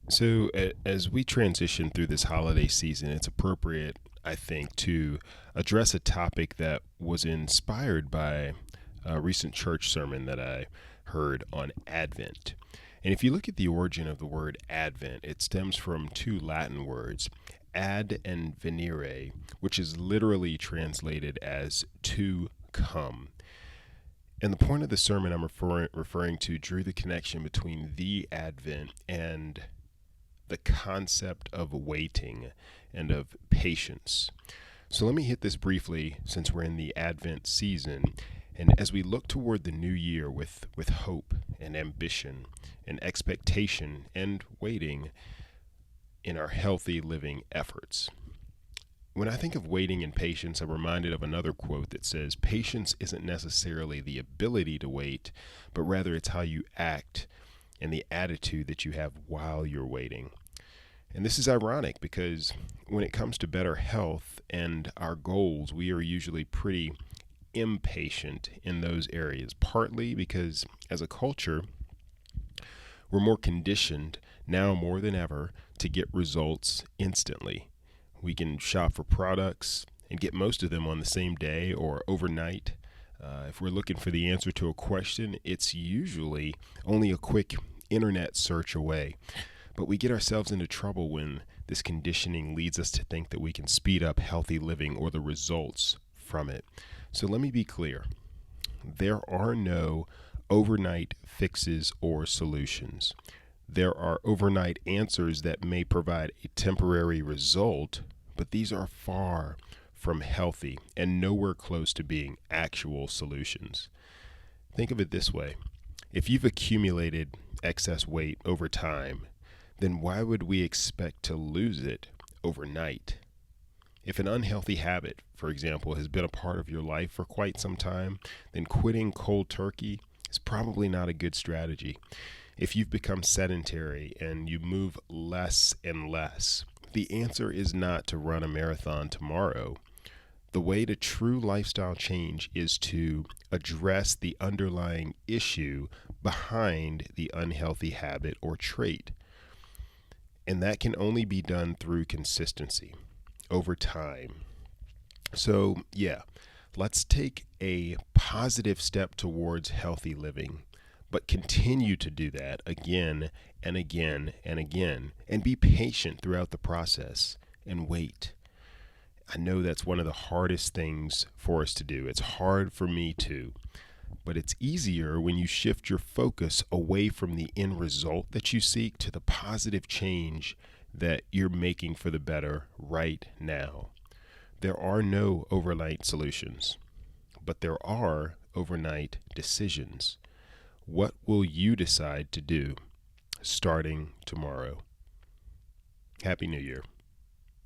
So, as we transition through this holiday season, it's appropriate, I think, to address a topic that was inspired by a recent church sermon that I heard on Advent. And if you look at the origin of the word Advent, it stems from two Latin words, ad and venire, which is literally translated as to come. And the point of the sermon I'm referring to drew the connection between the Advent and the concept of waiting and of patience. So let me hit this briefly since we're in the Advent season. And as we look toward the new year with hope and ambition and expectation and waiting in our healthy living efforts. When I think of waiting and patience, I'm reminded of another quote that says, patience isn't necessarily the ability to wait, but rather it's how you act and the attitude that you have while you're waiting. And this is ironic because when it comes to better health and our goals, we are usually pretty impatient in those areas, partly because as a culture, we're more conditioned now more than ever to get results instantly. We can shop for products and get most of them on the same day or overnight. If we're looking for the answer to a question, it's usually only a quick internet search away. But we get ourselves into trouble when this conditioning leads us to think that we can speed up healthy living or the results from it. So let me be clear. There are no overnight fixes or solutions. There are overnight answers that may provide a temporary result, but these are far from healthy and nowhere close to being actual solutions. Think of it this way. If you've accumulated excess weight over time, then why would we expect to lose it overnight? If an unhealthy habit, for example, has been a part of your life for quite some time, then quitting cold turkey is probably not a good strategy. If you've become sedentary and you move less and less, the answer is not to run a marathon tomorrow. The way to true lifestyle change is to address the underlying issue behind the unhealthy habit or trait. And that can only be done through consistency over time. So, yeah, let's take a positive step towards healthy living, but continue to do that again and again and again, and be patient throughout the process and wait. I know that's one of the hardest things for us to do. It's hard for me too. But it's easier when you shift your focus away from the end result that you seek to the positive change that you're making for the better right now. There are no overnight solutions, but there are overnight decisions. What will you decide to do starting tomorrow? Happy New Year.